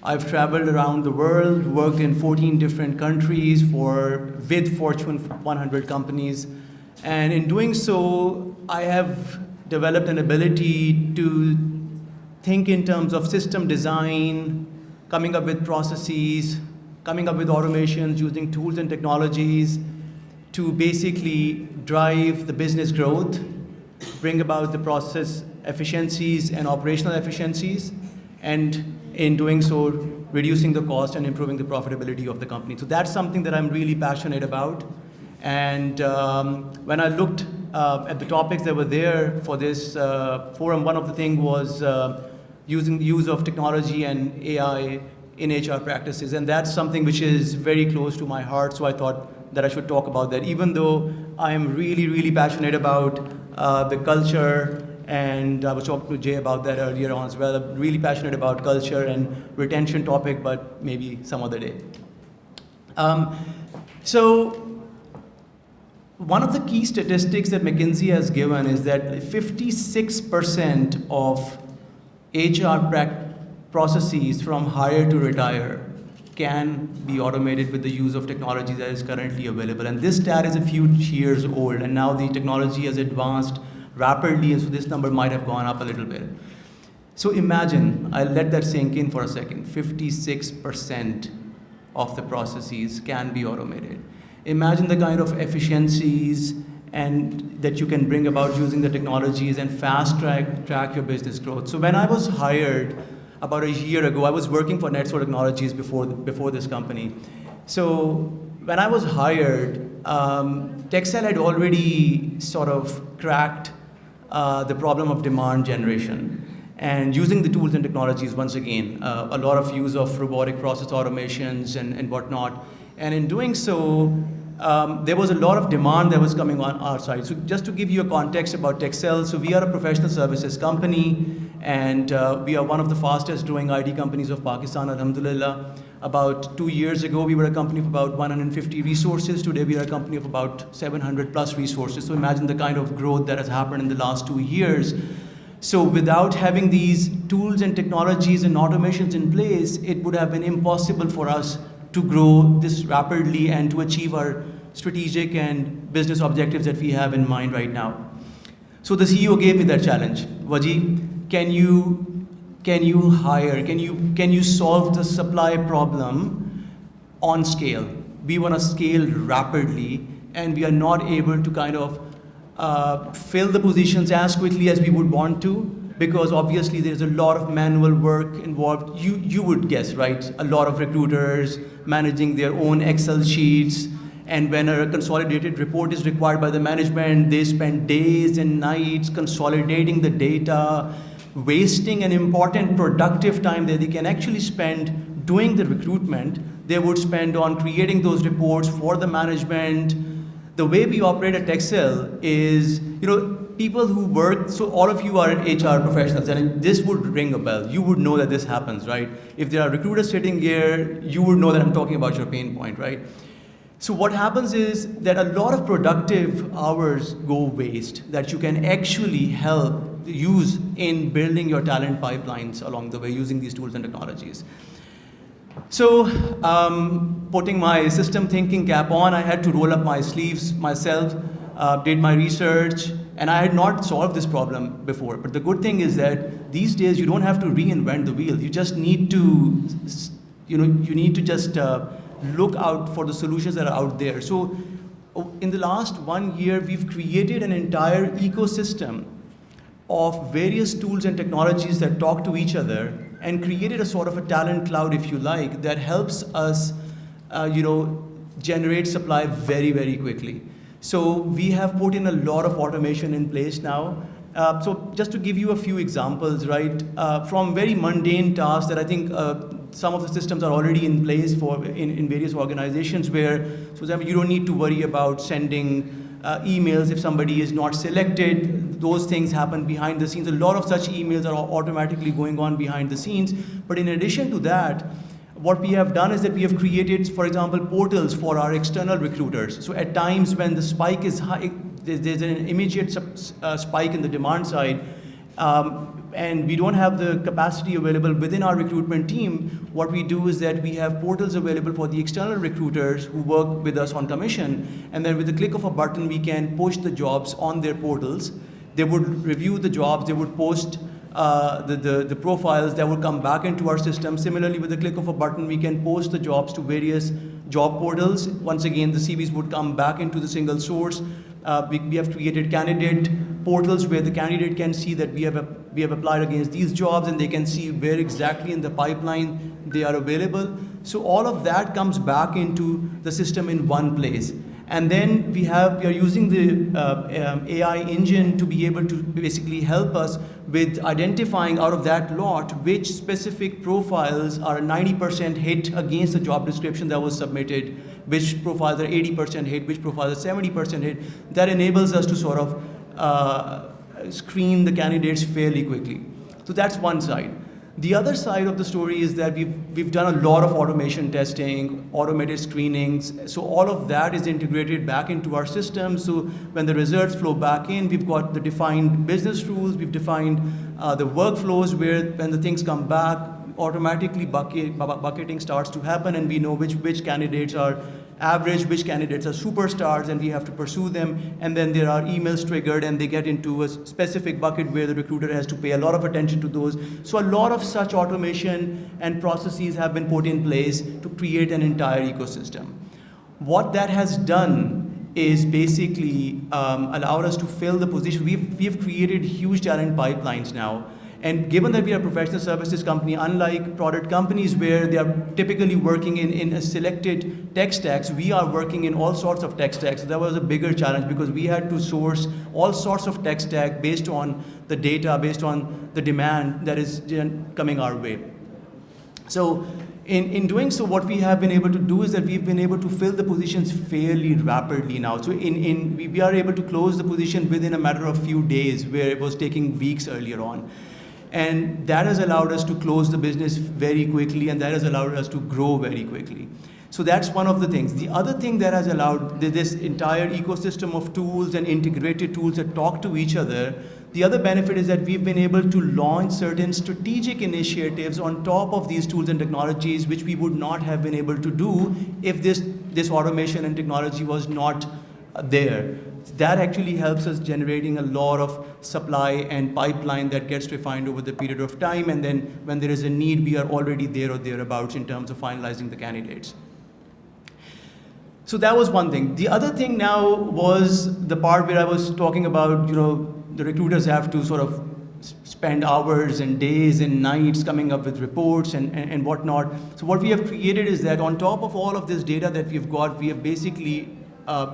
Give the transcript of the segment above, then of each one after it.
I've traveled around the world, worked in 14 different countries with Fortune 100 companies. And in doing so, I have developed an ability to think in terms of system design, coming up with processes, coming up with automations, using tools and technologies to basically drive the business growth, bring about the process efficiencies and operational efficiencies, and in doing so, reducing the cost and improving the profitability of the company. So that's something that I'm really passionate about. And when I looked at the topics that were there for this forum, one of the things was using the use of technology and AI in HR practices. And that's something which is very close to my heart, so I thought that I should talk about that. Even though I am really, really passionate about the culture, and I was talking to Jay about that earlier on as well. I'm really passionate about culture and retention topic, but maybe some other day. So one of the key statistics that McKinsey has given is that 56% of HR processes from hire to retire can be automated with the use of technology that is currently available. And this stat is a few years old, and now the technology has advanced rapidly, and so this number might have gone up a little bit. So imagine, I'll let that sink in for a second, 56% of the processes can be automated. Imagine the kind of efficiencies and that you can bring about using the technologies and fast track your business growth. So when I was hired about a year ago, I was working for NetSol Technologies before this company. So when I was hired, Tkxel had already sort of cracked the problem of demand generation. And using the tools and technologies, once again, a lot of use of robotic process automations and whatnot. And in doing so, there was a lot of demand that was coming on our side. So just to give you a context about Tkxel, so we are a professional services company, and we are one of the fastest growing IT companies of Pakistan, alhamdulillah. About 2 years ago, we were a company of about 150 resources. Today, we are a company of about 700 plus resources. So imagine the kind of growth that has happened in the last 2 years. So without having these tools and technologies and automations in place, it would have been impossible for us to grow this rapidly and to achieve our strategic and business objectives that we have in mind right now. So the CEO gave me that challenge. Wajih, can you hire, can you solve the supply problem on scale? We want to scale rapidly, and we are not able to kind of fill the positions as quickly as we would want to, because obviously there's a lot of manual work involved. You would guess, right? A lot of recruiters managing their own Excel sheets, and when a consolidated report is required by the management, they spend days and nights consolidating the data, wasting an important productive time that they can actually spend doing the recruitment, they would spend on creating those reports for the management. The way we operate at Tkxel is, people who work, so all of you are HR professionals, and this would ring a bell. You would know that this happens, right? If there are recruiters sitting here, you would know that I'm talking about your pain point, right? So what happens is that a lot of productive hours go waste that you can actually use in building your talent pipelines along the way using these tools and technologies. So putting my system thinking cap on, I had to roll up my sleeves myself, did my research, and I had not solved this problem before. But the good thing is that these days you don't have to reinvent the wheel. You just need to, just look out for the solutions that are out there. So in the last 1 year, we've created an entire ecosystem of various tools and technologies that talk to each other and created a sort of a talent cloud, if you like, that helps us, generate supply very, very quickly. So we have put in a lot of automation in place now. So just to give you a few examples, right, from very mundane tasks that I think some of the systems are already in place in various organizations where, for example, you don't need to worry about sending emails if somebody is not selected. Those things happen behind the scenes. A lot of such emails are automatically going on behind the scenes. But in addition to that, what we have done is that we have created, for example, portals for our external recruiters. So at times when the spike is high, there's an immediate spike in the demand side, and we don't have the capacity available within our recruitment team, what we do is that we have portals available for the external recruiters who work with us on commission, and then with the click of a button, we can push the jobs on their portals. They would review the jobs, they would post the profiles that would come back into our system. Similarly, with the click of a button, we can post the jobs to various job portals. Once again, the CVs would come back into the single source. We have created candidate portals where the candidate can see that we have applied against these jobs, and they can see where exactly in the pipeline they are available. So all of that comes back into the system in one place. And then we are using the AI engine to be able to basically help us with identifying out of that lot which specific profiles are 90% hit against the job description that was submitted, which profiles are 80% hit, which profiles are 70% hit. That enables us to sort of screen the candidates fairly quickly. So that's one side. The other side of the story is that we've done a lot of automation testing, automated screenings. So all of that is integrated back into our system. So when the results flow back in, we've got the defined business rules, we've defined the workflows where when the things come back, automatically bucketing starts to happen, and we know which candidates are average, which candidates are superstars, and we have to pursue them. And then there are emails triggered, and they get into a specific bucket where the recruiter has to pay a lot of attention to those. So a lot of such automation and processes have been put in place to create an entire ecosystem. What that has done is basically allowed us to fill the position. We've created huge talent pipelines now. And given that we are a professional services company, unlike product companies where they are typically working in a selected tech stacks, we are working in all sorts of tech stacks. So that was a bigger challenge because we had to source all sorts of tech stack based on the data, based on the demand that is coming our way. So in doing so, what we have been able to do is that we've been able to fill the positions fairly rapidly now. So we are able to close the position within a matter of few days, where it was taking weeks earlier on. And that has allowed us to close the business very quickly, and that has allowed us to grow very quickly. So that's one of the things. The other thing that has allowed this entire ecosystem of tools and integrated tools that talk to each other, the other benefit is that we've been able to launch certain strategic initiatives on top of these tools and technologies, which we would not have been able to do if this automation and technology was not there. That actually helps us generating a lot of supply and pipeline that gets refined over the period of time, and then when there is a need, we are already there or thereabouts in terms of finalizing the candidates. So that was one thing. The other thing now was the part where I was talking about, the recruiters have to sort of spend hours and days and nights coming up with reports and whatnot. So what we have created is that on top of all of this data that we've got, we have basically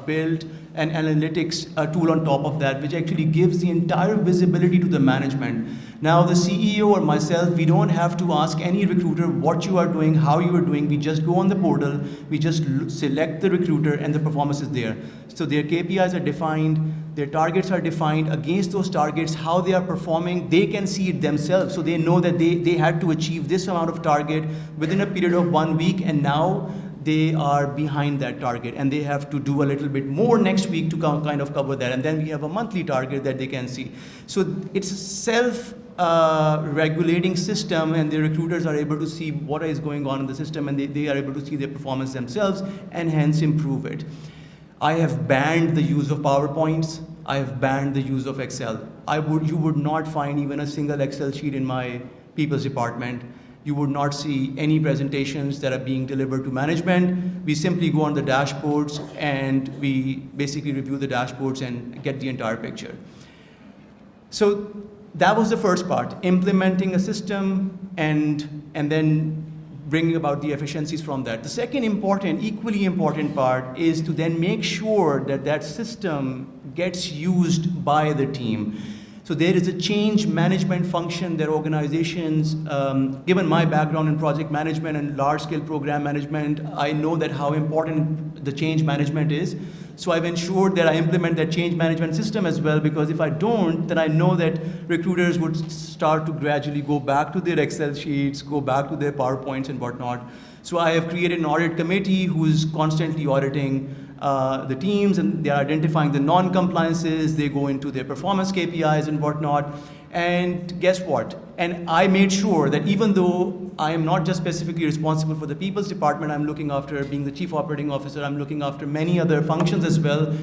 built an analytics tool on top of that, which actually gives the entire visibility to the management. Now, the CEO or myself, we don't have to ask any recruiter what you are doing, how you are doing. We just go on the portal, we just select the recruiter, and the performance is there. So their KPIs are defined, their targets are defined. Against those targets, how they are performing, they can see it themselves. So they know that they had to achieve this amount of target within a period of 1 week, and now they are behind that target, and they have to do a little bit more next week to kind of cover that. And then we have a monthly target that they can see. So it's a self-regulating system, and the recruiters are able to see what is going on in the system, and they are able to see their performance themselves and hence improve it. I have banned the use of PowerPoints. I have banned the use of Excel. You would not find even a single Excel sheet in my people's department. You would not see any presentations that are being delivered to management. We simply go on the dashboards, and we basically review the dashboards and get the entire picture. So that was the first part, implementing a system and then bringing about the efficiencies from that. The second equally important part is to then make sure that that system gets used by the team. So there is a change management function that organizations, given my background in project management and large-scale program management, I know that how important the change management is. So I've ensured that I implement that change management system as well, because if I don't, then I know that recruiters would start to gradually go back to their Excel sheets, go back to their PowerPoints and whatnot. So I have created an audit committee who's constantly auditing the teams, and they're identifying the non-compliances. They go into their performance KPIs and whatnot. And guess what? And I made sure that even though I am not just specifically responsible for the people's department, I'm looking after, being the chief operating officer, I'm looking after many other functions as well.